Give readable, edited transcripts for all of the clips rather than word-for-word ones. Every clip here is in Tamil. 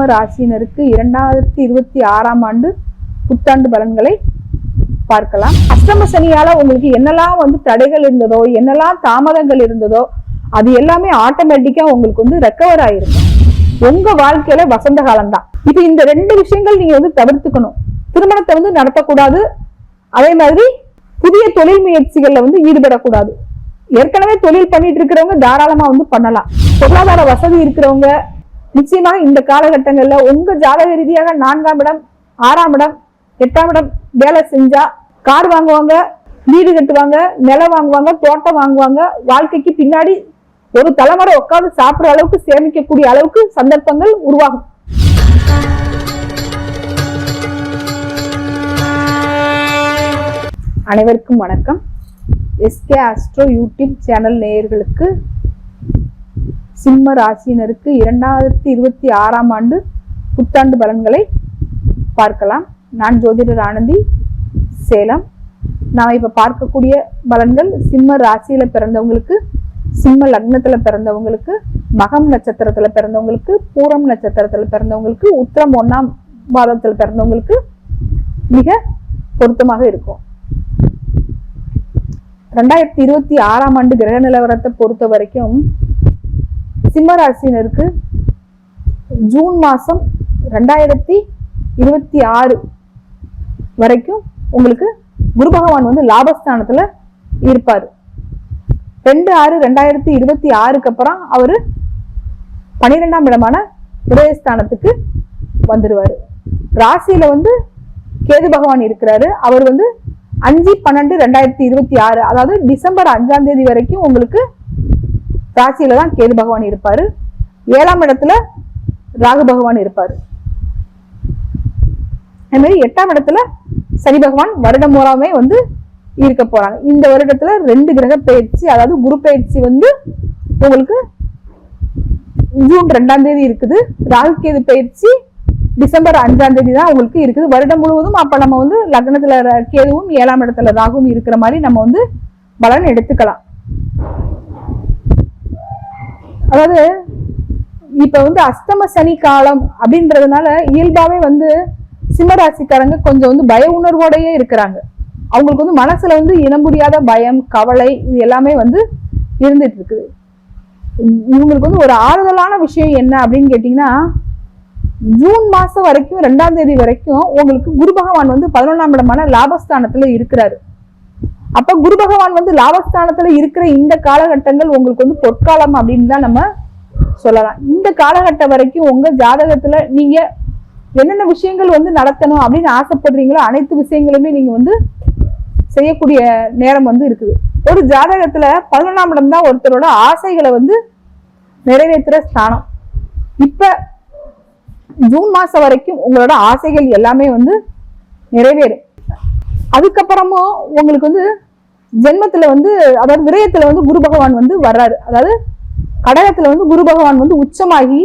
சிம்ம ராசியினருக்கு 2026ஆம் ஆண்டு புத்தாண்டு பலன்களை பார்க்கலாம். அஷ்டம சனியால உங்களுக்கு என்னெல்லாம் தடைகள் இருந்ததோ, என்னெல்லாம் தாமதங்கள் இருந்ததோ, அது எல்லாமே ஆட்டோமேட்டிக்கா உங்களுக்கு ரெக்கவர் ஆயிருக்கும். உங்க வாழ்க்கையில வசந்த காலம் தான். இப்ப இந்த ரெண்டு விஷயங்கள் நீங்க தவிர்த்துக்கணும். திருமணத்தை நடத்தக்கூடாது. அதே மாதிரி புதிய தொழில் முயற்சிகள்ல ஈடுபடக்கூடாது. ஏற்கனவே தொழில் பண்ணிட்டு இருக்கிறவங்க தாராளமா பண்ணலாம். பொருளாதார வசதி இருக்கிறவங்க நிச்சயமாக இந்த காலகட்டங்கள்ல உங்க ஜாதக ரீதியாக 4ஆம் இடம், 6ஆம் இடம், 8ஆம் இடம் வேலை செஞ்சா கார் வாங்குவாங்க, வீடு கட்டுவாங்க, நிலம் வாங்குவாங்க, தோட்டம் வாங்குவாங்க. வாழ்க்கைக்கு பின்னாடி ஒரு தலைமுறை உட்காந்து சாப்பிடுற அளவுக்கு சேமிக்கக்கூடிய அளவுக்கு சந்தர்ப்பங்கள் உருவாகும். அனைவருக்கும் வணக்கம். எஸ்கே ஆஸ்ட்ரோ யூடியூப் சேனல் நேயர்களுக்கு சிம்ம ராசியினருக்கு 2026ஆம் ஆண்டு புத்தாண்டு பலன்களை பார்க்கலாம். நான் ஜோதிடர் ஆனந்தி, சேலம். நான் இப்ப பார்க்கக்கூடிய பலன்கள் சிம்ம ராசியில பிறந்தவங்களுக்கு, சிம்ம லக்னத்துல பிறந்தவங்களுக்கு, மகம் நட்சத்திரத்துல பிறந்தவங்களுக்கு, பூரம் நட்சத்திரத்துல பிறந்தவங்களுக்கு, உத்திரம் 1ஆம் பாதத்துல பிறந்தவங்களுக்கு மிக பொருத்தமாக இருக்கும். 2026ஆம் ஆண்டு கிரக நிலவரத்தை பொறுத்த வரைக்கும் சிம்ம ராசியினருக்கு ஜூன் மாசம் 2026 வரைக்கும் உங்களுக்கு குரு பகவான் லாபஸ்தானத்துல இருப்பாரு. 2/6/2026க்கு அப்புறம் அவரு 12ஆம் இடமான உதயஸ்தானத்துக்கு வந்துருவாரு. ராசியில கேது பகவான் இருக்கிறாரு. அவர் 5/12/2026, அதாவது டிசம்பர் 5ஆம் தேதி வரைக்கும் உங்களுக்கு ராசியில தான் கேது பகவான் இருப்பாரு. 7ஆம் இடத்துல ராகு பகவான் இருப்பாரு. அதே மாதிரி 8ஆம் இடத்துல சனி பகவான் வருடம் பூராமே இருக்க போறாங்க. இந்த வருடத்துல 2 கிரக பயிற்சி, அதாவது குரு பயிற்சி உங்களுக்கு ஜூன் 2ஆம் தேதி இருக்குது. ராகு கேது பயிற்சி டிசம்பர் 5ஆம் தேதி தான் உங்களுக்கு இருக்குது. வருடம் முழுவதும் அப்ப நம்ம லக்னத்துல கேதுவும் 7ஆம் இடத்துல ராகுவும் இருக்கிற மாதிரி நம்ம பலன் எடுத்துக்கலாம். அதாவது இப்ப அஷ்டம சனி காலம் அப்படின்றதுனால இயல்பாவே சிம்மராசிக்காரங்க கொஞ்சம் பய உணர்வோடையே இருக்கிறாங்க. அவங்களுக்கு மனசுல இனம் புரியாத பயம், கவலை, இது எல்லாமே இருந்துட்டு இருக்குது. இவங்களுக்கு ஒரு ஆறுதலான விஷயம் என்ன அப்படின்னு கேட்டீங்கன்னா, ஜூன் மாசம் வரைக்கும் 2ஆம் தேதி வரைக்கும் உங்களுக்கு குரு பகவான் 11ஆம் இடமான லாபஸ்தானத்துல இருக்கிறாரு. அப்ப குரு பகவான் லாபஸ்தானத்துல இருக்கிற இந்த காலகட்டங்கள் உங்களுக்கு பொற்காலம் அப்படின்னு தான் நம்ம சொல்லலாம். இந்த காலகட்டம் வரைக்கும் உங்க ஜாதகத்துல நீங்க என்னென்ன விஷயங்கள் நடத்தணும் அப்படின்னு ஆசைப்படுறீங்களோ அனைத்து விஷயங்களுமே நீங்க செய்யக்கூடிய நேரம் இருக்குது. ஒரு ஜாதகத்துல 11ஆம் இடம் தான் ஒருத்தரோட ஆசைகளை நிறைவேற்றுற ஸ்தானம். இப்ப ஜூன் மாசம் வரைக்கும் உங்களோட ஆசைகள் எல்லாமே நிறைவேறும். அதுக்கப்புறமும் உங்களுக்கு ஜென்மத்துல அதாவது விரயத்துல குரு பகவான் வர்றாரு. அதாவது கடகத்துல குரு பகவான் உச்சமாகி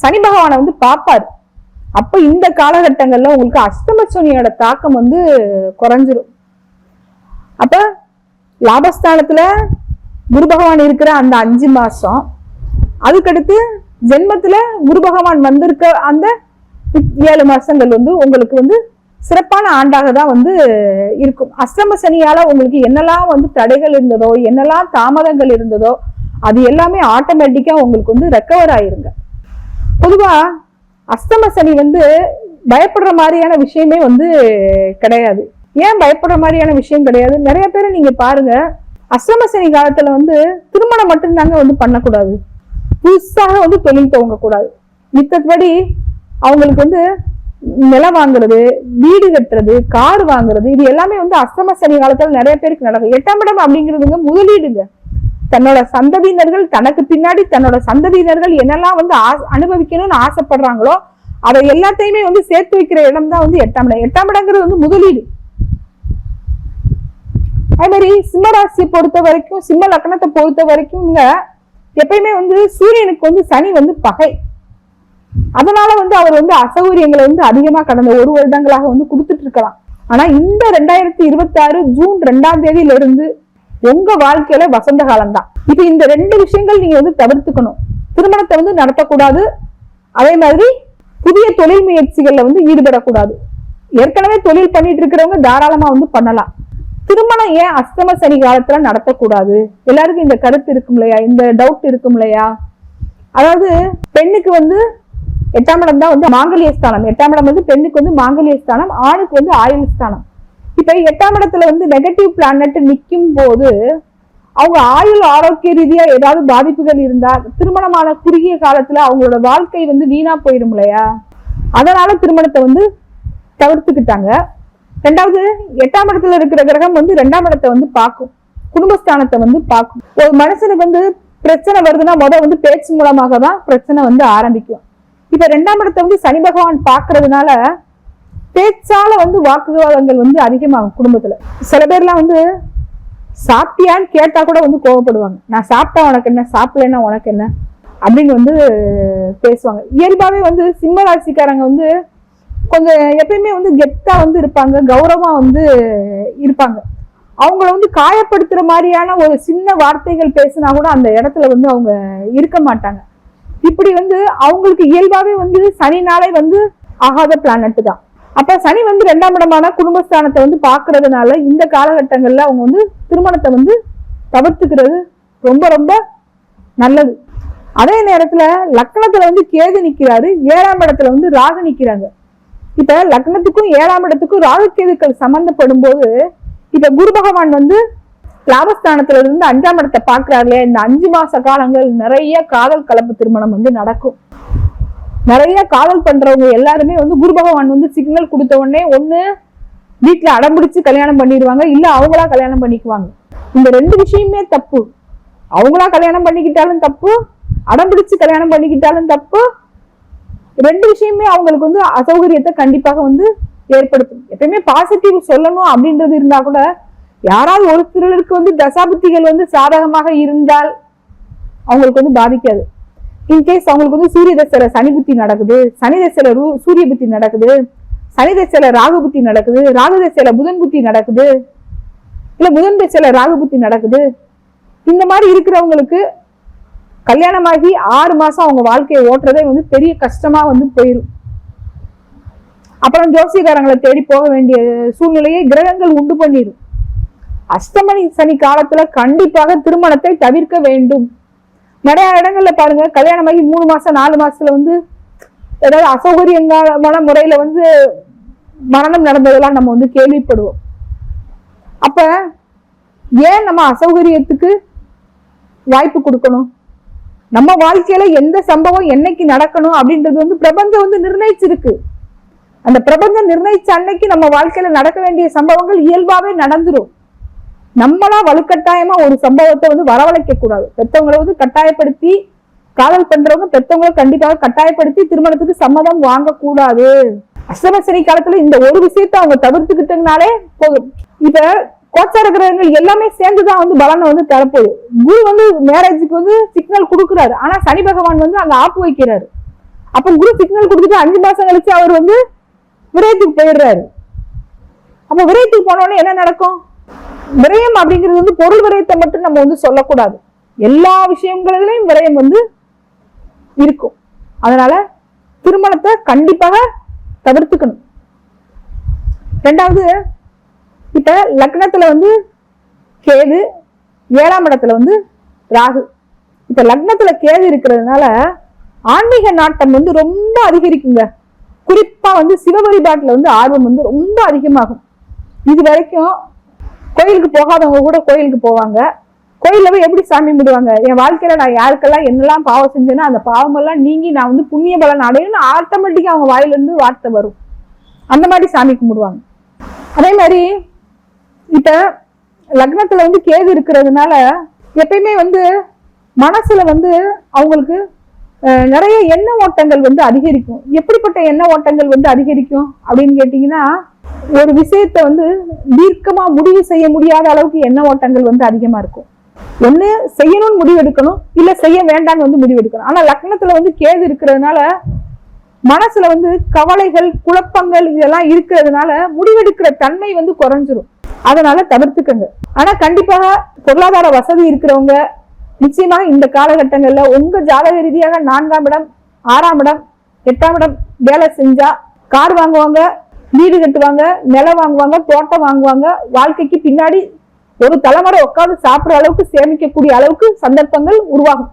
சனி பகவானை பார்ப்பாரு. அப்ப இந்த காலகட்டங்கள்ல உங்களுக்கு அஷ்டம சனியோட தாக்கம் குறைஞ்சிரும். அப்ப லாபஸ்தானத்துல குரு பகவான் இருக்கிற அந்த 5 மாசம், அதுக்கடுத்து ஜென்மத்துல குரு பகவான் வந்திருக்க அந்த 7 மாசங்கள் உங்களுக்கு சிறப்பான ஆண்டாக தான் இருக்கும். அஷ்டம சனியால உங்களுக்கு என்னெல்லாம் தடைகள் இருந்ததோ, என்னெல்லாம் தாமதங்கள் இருந்ததோ, அது எல்லாமே ஆட்டோமேட்டிக்கா உங்களுக்கு ரெக்கவர் ஆயிருங்க. பொதுவா அஷ்டம சனி பயப்படுற மாதிரியான விஷயமே கிடையாது. ஏன் பயப்படுற மாதிரியான விஷயம் கிடையாது? நிறைய பேரை நீங்க பாருங்க, அஷ்டம சனி காலத்துல திருமணம் மட்டும்தாங்க பண்ணக்கூடாது, புதுசாக தொழில் துவங்க கூடாது. மித்தபடி அவங்களுக்கு நிலம் வாங்குறது, வீடு கட்டுறது, கார் வாங்குறது, இது எல்லாமே அஷ்டம சனி காலத்துல நிறைய பேருக்கு நடக்கும். 8ஆம் இடம் அப்படிங்கிறதுங்க முதலீடுங்க. தன்னோட சந்ததியினர்கள், தனக்கு பின்னாடி தன்னோட சந்ததியினர்கள் என்னெல்லாம் அனுபவிக்கணும்னு ஆசைப்படுறாங்களோ அதை எல்லாத்தையுமே சேர்த்து வைக்கிற இடம் தான் 8ஆம் இடம். 8ஆம் இடங்கிறது முதலீடு. அதே மாதிரி சிம்மராசியை பொறுத்த வரைக்கும், சிம்ம லக்னத்தை பொறுத்த வரைக்கும் எப்பயுமே சூரியனுக்கு சனி பகை. அதனால அவர் அசௌகரியங்களை அதிகமா கடந்த 1 வருடங்களாக கொடுத்துட்டு இருக்கலாம். ஆனா இந்த 2026 ஜூன் 2ஆம் தேதியில இருந்து உங்க வாழ்க்கையில வசந்த காலம் தான். இப்ப இந்த 2 விஷயங்கள் நீங்க தவிர்த்துக்கணும். திருமணத்தை நடத்தக்கூடாது. அதே மாதிரி புதிய தொழில் முயற்சிகள்ல வந்து ஈடுபடக்கூடாது. ஏற்கனவே தொழில் பண்ணிட்டு இருக்கிறவங்க தாராளமா வந்து பண்ணலாம். திருமணம் ஏன் அஷ்டம சனி காலத்துல நடத்தக்கூடாது? எல்லாருக்கும் இந்த கருத்து இருக்கும் இல்லையா, இந்த டவுட் இருக்கும் இல்லையா? அதாவது பெண்ணுக்கு வந்து 8ஆம் இடம் தான் வந்து மாங்கல்ய ஸ்தானம். 8ஆம் இடம் வந்து பெண்ணுக்கு வந்து மாங்கல்ய ஸ்தானம், ஆணுக்கு வந்து ஆயுள் ஸ்தானம். இப்ப 8ஆம் இடத்துல வந்து நெகட்டிவ் பிளானட் நிற்கும் போது அவங்க ஆயுள் ஆரோக்கிய ரீதியா ஏதாவது பாதிப்புகள் இருந்தா திருமணமான குறுகிய காலத்துல அவங்களோட வாழ்க்கை வந்து வீணா போயிடும் இல்லையா? அதனால திருமணத்தை வந்து தவிர்த்துக்கிட்டாங்க. ரெண்டாவது, 8ஆம் இடத்துல இருக்கிற கிரகம் வந்து 2ஆம் இடத்தை வந்து பார்க்கும், குடும்பஸ்தானத்தை வந்து பார்க்கும். ஒரு மனுஷனுக்கு வந்து பிரச்சனை வருதுன்னா முதல் வந்து பேச்சு மூலமாக தான் பிரச்சனை வந்து ஆரம்பிக்கும். இப்ப 2ஆம் இடத்தை வந்து சனி பகவான் பாக்குறதுனால பேச்சால வந்து வாக்குவாதங்கள் வந்து அதிகமாகும் குடும்பத்துல. சில பேர்லாம் வந்து சாப்பிட்டியான்னு கேட்டா கூட வந்து கோவப்படுவாங்க. நான் சாப்பிட்டா உனக்கு என்ன, சாப்பிடலன்னா உனக்கு என்ன அப்படின்னு வந்து பேசுவாங்க. இயல்பாவே வந்து சிம்ம ராசிக்காரங்க வந்து கொஞ்சம் எப்பயுமே வந்து கெத்தா வந்து இருப்பாங்க, கௌரவமா வந்து இருப்பாங்க. அவங்கள வந்து காயப்படுத்துற மாதிரியான ஒரு சின்ன வார்த்தைகள் பேசினா கூட அந்த இடத்துல வந்து அவங்க இருக்க மாட்டாங்க. இப்படி வந்து அவங்களுக்கு இயல்பாவே வந்து சனினாலே வந்து ஆகாத பிளானட் தான். அப்ப சனி வந்து 2ஆம் இடமான குடும்பஸ்தானத்தை வந்து பாக்குறதுனால இந்த காலகட்டங்கள்ல அவங்க வந்து திருமணத்தை வந்து தவிர்த்துக்கிறது ரொம்ப ரொம்ப நல்லது. அதே நேரத்துல லக்னத்துல வந்து கேது நிக்கிறாரு, 7ஆம் இடத்துல வந்து ராகு நிக்கிறாங்க. இப்ப லக்னத்துக்கும் 7ஆம் இடத்துக்கும் ராகு கேதுக்கள் சம்பந்தப்படும் போது இப்ப குரு பகவான் வந்து லாபஸ்தானத்துல இருந்து 5ஆம் இடத்தை பாக்குறாரு இல்லையா? இந்த 5 மாச காலங்கள் நிறைய காதல் கலப்பு திருமணம் வந்து நடக்கும். நிறைய காதல் பண்றவங்க எல்லாருமே வந்து குரு பகவான் வந்து சிக்னல் கொடுத்த உடனே ஒண்ணு வீட்டுல அடம்பிடிச்சு கல்யாணம் பண்ணிடுவாங்க, இல்ல அவங்களா கல்யாணம் பண்ணிக்குவாங்க. இந்த 2 விஷயமே தப்பு. அவங்களா கல்யாணம் பண்ணிக்கிட்டாலும் தப்பு, அடம்பிடிச்சு கல்யாணம் பண்ணிக்கிட்டாலும் தப்பு. 2 விஷயமே அவங்களுக்கு வந்து அசௌகரியத்தை கண்டிப்பாக வந்து ஏற்படுத்தும். எப்பயுமே பாசிட்டிவ் சொல்லணும் அப்படின்றது இருந்தா கூட யாராவது ஒரு சிலருக்கு வந்து தசாபுத்திகள் வந்து சாதகமாக இருந்தால் அவங்களுக்கு வந்து பாதிக்காது. இன்கேஸ் அவங்களுக்கு வந்து சூரிய தசையில சனி புத்தி நடக்குது, சனி தசையில சூரிய புத்தி நடக்குது, சனி தசையில ராகு புத்தி நடக்குது, ராகு தசையில புதன் புத்தி நடக்குது, இல்ல புதன் தசையில ராகு புத்தி நடக்குது, இந்த மாதிரி இருக்கிறவங்களுக்கு கல்யாணமாகி 6 மாசம் அவங்க வாழ்க்கையை ஓட்டுறதே வந்து பெரிய கஷ்டமா வந்து போயிடும். அப்புறம் ஜோசியக்காரங்களை தேடி போக வேண்டிய சூழ்நிலையை கிரகங்கள் உண்டு பண்ணிடும். அஷ்டமணி சனி காலத்துல கண்டிப்பாக திருமணத்தை தவிர்க்க வேண்டும். நிறைய இடங்கள்ல பாருங்க, கல்யாணமாகி 3 மாசம் 4 மாசத்துல வந்து ஏதாவது அசௌகரியமான முறையில வந்து மரணம் நடந்ததெல்லாம் நம்ம வந்து கேள்விப்படுவோம். அப்ப ஏன் நம்ம அசௌகரியத்துக்கு வாய்ப்பு கொடுக்கணும்? நம்ம வாழ்க்கையில எந்த சம்பவம் என்னைக்கு நடக்கணும் அப்படின்றது வந்து பிரபஞ்சம் வந்து நிர்ணயிச்சிருக்கு. அந்த பிரபஞ்சம் நிர்ணயிச்ச அன்னைக்கு நம்ம வாழ்க்கையில நடக்க வேண்டிய சம்பவங்கள் இயல்பாவே நடந்துரும். நம்மளா வலுக்கட்டாயமா ஒரு சம்பவத்தை வந்து வரவழைக்க கூடாது. பெற்றவங்களை வந்து கட்டாயப்படுத்தி காதல் பண்றவங்க பெற்றவங்களை கண்டிப்பாக கட்டாயப்படுத்தி திருமணத்துக்கு சம்மதம் வாங்க கூடாது. அஷ்டம சனி காலத்துல இந்த ஒரு விஷயத்த அவங்க தவிர்த்துக்கிட்டனாலே போதும். இப்ப கோச்சார கிரகங்கள் எல்லாமே சேர்ந்துதான் வந்து பலனை வந்து தரப்போகுது. குரு வந்து மேரேஜுக்கு வந்து சிக்னல் கொடுக்குறாரு, ஆனா சனி பகவான் வந்து அங்க ஆப்பு வைக்கிறாரு. அப்ப குரு சிக்னல் கொடுத்துட்டு 5 மாசம் கழிச்சு அவர் வந்து விரயத்துக்கு போயிடுறாரு. அப்ப விரயத்துக்கு போனோடனே என்ன நடக்கும்? விரயம் அப்படிங்கிறது வந்து பொருள் விரயத்தை மட்டும் நம்ம வந்து சொல்லக்கூடாது, எல்லா விஷயங்களிலையும் விரயம் வந்து இருக்கும். அதனால திருமணத்தை கண்டிப்பாக தவிர்த்துக்கணும். ரெண்டாவது, இப்ப லக்னத்துல வந்து கேது, 7ஆம் இடத்துல வந்து ராகு. இப்ப லக்னத்துல கேது இருக்கிறதுனால ஆன்மீக நாட்டம் வந்து ரொம்ப அதிகரிக்குங்க. குறிப்பா வந்து சிவ வழிபாட்டுல வந்து ஆர்வம் வந்து ரொம்ப அதிகமாகும். இது வரைக்கும் கோயிலுக்கு போகாதவங்க கூட கோயிலுக்கு போவாங்க. கோயில்ல போய் எப்படி சாமி கும்பிடுவாங்க? என் வாழ்க்கையில நான் யாருக்கெல்லாம் என்னெல்லாம் பாவம் செஞ்சேன்னா அந்த பாவமெல்லாம் நீங்கி நான் வந்து புண்ணிய பலன் அடையணும்னு ஆட்டோமேட்டிக்கா அவங்க வாயில இருந்து வார்த்தை வரும். அந்த மாதிரி சாமி கும்பிடுவாங்க. அதே மாதிரி இப்ப லக்னத்துல வந்து கேது இருக்கிறதுனால எப்பயுமே வந்து மனசுல வந்து அவங்களுக்கு நிறைய எண்ண ஓட்டங்கள் வந்து அதிகரிக்கும். எப்படிப்பட்ட எண்ண ஓட்டங்கள் வந்து அதிகரிக்கும் அப்படின்னு கேட்டீங்கன்னா, ஒரு விஷயத்த வந்து தீர்க்கமா முடிவு செய்ய முடியாத அளவுக்கு எண்ண ஓட்டங்கள் வந்து அதிகமா இருக்கும். ஒண்ணு செய்யணும்னு முடிவு எடுக்கணும், இல்ல செய்ய வேண்டாம்னு வந்து முடிவு எடுக்கணும். ஆனா லக்னத்துல வந்து கேது இருக்கிறதுனால மனசுல வந்து கவலைகள், குழப்பங்கள் இதெல்லாம் இருக்கிறதுனால முடிவெடுக்கிற தன்மை வந்து குறைஞ்சிரும். அதனால தவிர்த்துக்கங்க. ஆனா கண்டிப்பாக பொருளாதார வசதி இருக்கிறவங்க நிச்சயமாக இந்த காலகட்டங்கள்ல உங்க ஜாதக ரீதியாக 4ஆம் இடம், 6ஆம் இடம், 8ஆம் இடம் வேலை செஞ்சா கார் வாங்குவாங்க, வீடு கட்டுவாங்க, நிலம் வாங்குவாங்க, தோட்டம் வாங்குவாங்க. வாழ்க்கைக்கு பின்னாடி ஒரு தலைமுறை உட்காந்து சாப்பிடுற அளவுக்கு சேமிக்கக்கூடிய அளவுக்கு சந்தர்ப்பங்கள் உருவாகும்.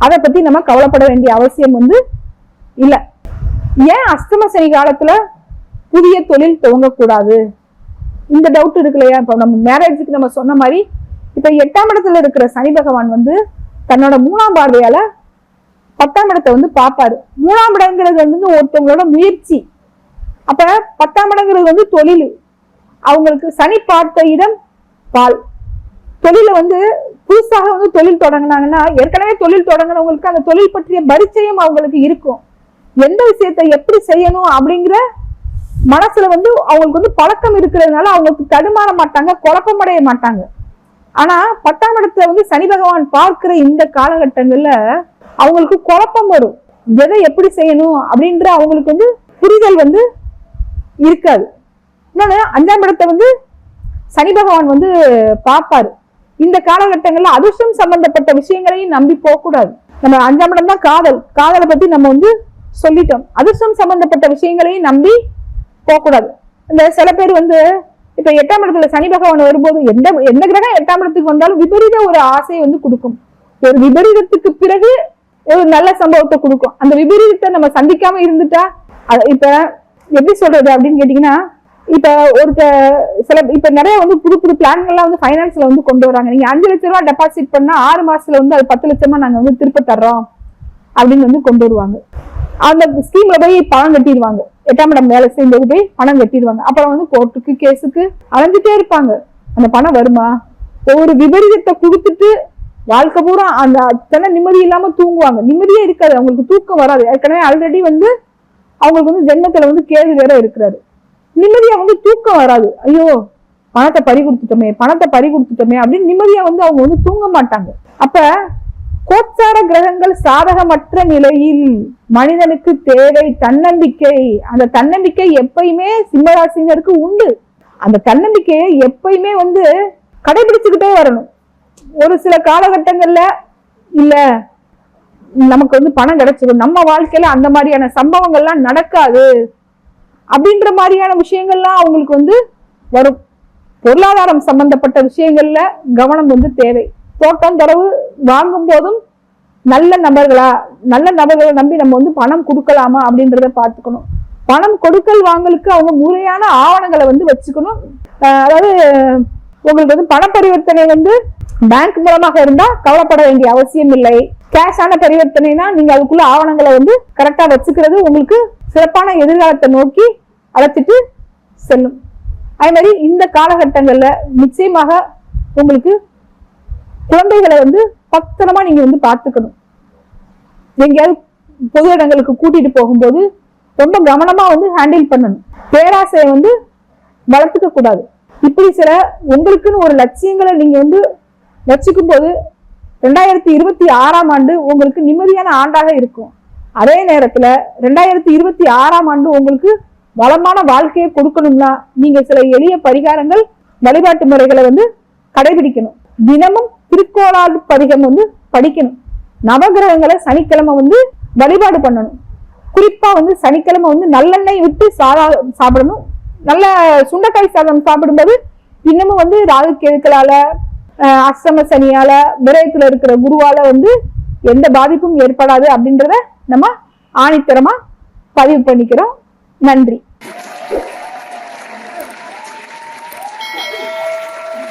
அதை பத்தி நம்ம கவலைப்பட வேண்டிய அவசியம் இல்ல. ஏன் அஷ்டம சனி காலத்துல புதிய தொழில் துவங்கக்கூடாது? இந்த டவுட் இருக்கு இல்லையா? இப்ப நம்ம மேரேஜுக்கு நம்ம சொன்ன மாதிரி இப்ப 8ஆம் இடத்துல இருக்கிற சனி பகவான் தன்னோட 3ஆம் பார்வையால 10ஆம் இடத்தை பார்ப்பாரு. 3ஆம் இடங்கிறது ஒருத்தவங்களோட முயற்சி. அப்ப 10ஆம் இடங்கிறது தொழில். அவங்களுக்கு சனி பார்த்த இடம் பால். தொழில புதுசாக தொழில் தொடங்கினாங்கன்னா ஏற்கனவே தொழில் தொடங்கினவங்களுக்கு அந்த தொழில் பற்றிய பரிச்சயம் அவங்களுக்கு இருக்கும். எந்த விஷயத்தை எப்படி செய்யணும் அப்படிங்கிற மனசுல அவங்களுக்கு பழக்கம் இருக்கிறதுனால அவங்களுக்கு தடுமாற மாட்டாங்க, குழப்பமடைய மாட்டாங்க. ஆனா 10ஆம் இடத்துல சனி பகவான் பார்க்கிற இந்த காலகட்டங்கள்ல அவங்களுக்கு குழப்பம் வரும். எதை எப்படி செய்யணும் அப்படின்ற அவங்களுக்கு புரிதல் இருக்காது. இன்னொன்னு 5ஆம் இடத்தை சனி பகவான் பார்ப்பாரு. இந்த காலகட்டங்கள்ல அதிர்ஷ்டம் சம்பந்தப்பட்ட விஷயங்களையும் நம்பி போக கூடாது. நம்ம 5ஆம் இடம் தான் காதலை பத்தி நம்ம சொல்லிட்டோம். அதிர்ஷ்டம் சம்பந்தப்பட்ட விஷயங்களையும் நம்பி போக கூடாது. இந்த சில பேர் இப்ப 8ஆம் இடத்துல சனி பகவான் வரும்போது எந்த கிரகம் 8ஆம் இடத்துக்கு வந்தாலும் விபரீத ஒரு ஆசையை கொடுக்கும். ஒரு விபரீதத்துக்கு பிறகு ஒரு நல்ல சம்பவத்தை கொடுக்கும். அந்த விபரீதத்தை நம்ம சந்திக்காம இருந்துட்டா இப்ப எப்படி சொல்றது அப்படின்னு கேட்டீங்கன்னா, இப்ப இப்ப நிறைய புது புது பிளான்கள்லாம் பைனான்ஸ்ல கொண்டு வராங்க. நீங்க 5 லட்சம் ரூபாய் டெபாசிட் பண்ணா 6 மாசத்துல அது 10 லட்சமா நாங்க திருப்ப தர்றோம் அப்படின்னு கொண்டு வருவாங்க. அந்த ஸ்கீம்ல போய் பணம் கட்டிடுவாங்க. 8ஆம் இடம் வேலை செய்யும்போது போய் பணம் கட்டிடுவாங்க. அப்புறம் கோர்ட்டுக்கு கேஸுக்கு அலைஞ்சிட்டே இருப்பாங்க. அந்த பணம் வருமா? ஒவ்வொரு விபரீதத்தை கொடுத்துட்டு வாழ்க்கை பூரா அந்த அத்தனை நிம்மதி இல்லாம தூங்குவாங்க. நிம்மதியே இருக்காது, அவங்களுக்கு தூக்கம் வராது. ஏற்கனவே ஆல்ரெடி அவங்களுக்கு ஜென்மத்துல கேது வேற இருக்கிறாரு. நிம்மதியா தூக்கம் வராது. ஐயோ பணத்தை பறி கொடுத்துட்டோமே அப்படின்னு நிம்மதியா அவங்க தூங்க மாட்டாங்க. அப்ப கோச்சார கிரகங்கள் சாதகமற்ற நிலையில் மனிதனுக்கு தேவை தன்னம்பிக்கை. அந்த தன்னம்பிக்கை எப்பயுமே சிம்மராசினருக்கு உண்டு. அந்த தன்னம்பிக்கையை எப்பயுமே கடைபிடிச்சுக்கிட்டே வரணும். ஒரு சில காலகட்டங்கள்ல இல்ல நமக்கு பணம் கிடைச்சிடும், நம்ம வாழ்க்கையில அந்த மாதிரியான சம்பவங்கள்லாம் நடக்காது அப்படின்ற மாதிரியான விஷயங்கள்லாம் அவங்களுக்கு வரும். பொருளாதாரம் சம்பந்தப்பட்ட விஷயங்கள்ல கவனம் தேவை. தோட்டம் தரவு வாங்கும் போதும் நல்ல நபர்களை நம்பி நம்ம பணம் கொடுக்கலாமா அப்படின்றத பார்த்துக்கணும். பணம் கொடுக்கல் வாங்கலுக்கு அவங்க முறையான ஆவணங்களை வச்சுக்கணும். அதாவது உங்களுக்கு பண பரிவர்த்தனை பேங்க் மூலமாக இருந்தா கவலைப்பட வேண்டிய அவசியம் இல்லை. கேஷான பரிவர்த்தனைனா நீங்க அதுக்குள்ள ஆவணங்களை கரெக்டா வச்சுக்கிறது உங்களுக்கு சிறப்பான எதிர்காலத்தை நோக்கி அழைச்சிட்டு செல்லும். அதே மாதிரி இந்த காலகட்டங்கள்ல நிச்சயமாக உங்களுக்கு குழந்தைகளை பத்திரமா நீங்க பார்த்துக்கணும். எங்கேயாவது பொது இடங்களுக்கு கூட்டிட்டு போகும்போது ரொம்ப கவனமா ஹேண்டில் பண்ணணும். பேராசையை வளர்த்துக்க கூடாது. இப்படி சில உங்களுக்குன்னு ஒரு லட்சியங்களை நீங்க வச்சுக்கும் போது 2026ஆம் ஆண்டு உங்களுக்கு நிம்மதியான ஆண்டாக இருக்கும். அதே நேரத்துல 2026ஆம் ஆண்டு உங்களுக்கு வளமான வாழ்க்கையை கொடுக்கணும்னா நீங்க சில எளிய பரிகாரங்கள் வழிபாட்டு முறைகளை கடைபிடிக்கணும். தினமும் திருக்கோளாறு பதிகம் படிக்கணும். நவகிரகங்களை சனிக்கிழமை வழிபாடு பண்ணணும். குறிப்பா சனிக்கிழமை நல்லெண்ணெய் விட்டு சாப்பிடணும். நல்ல சுண்டைக்காய் சாதம் சாப்பிடும்போது இன்னமும் ராகு கேதுக்களால அஷ்டம சனியால விரயத்துல இருக்கிற குருவால எந்த பாதிப்பும் ஏற்படாது அப்படின்றத நம்ம ஆணித்தரமா பதிவு பண்ணிக்கிறோம். நன்றி.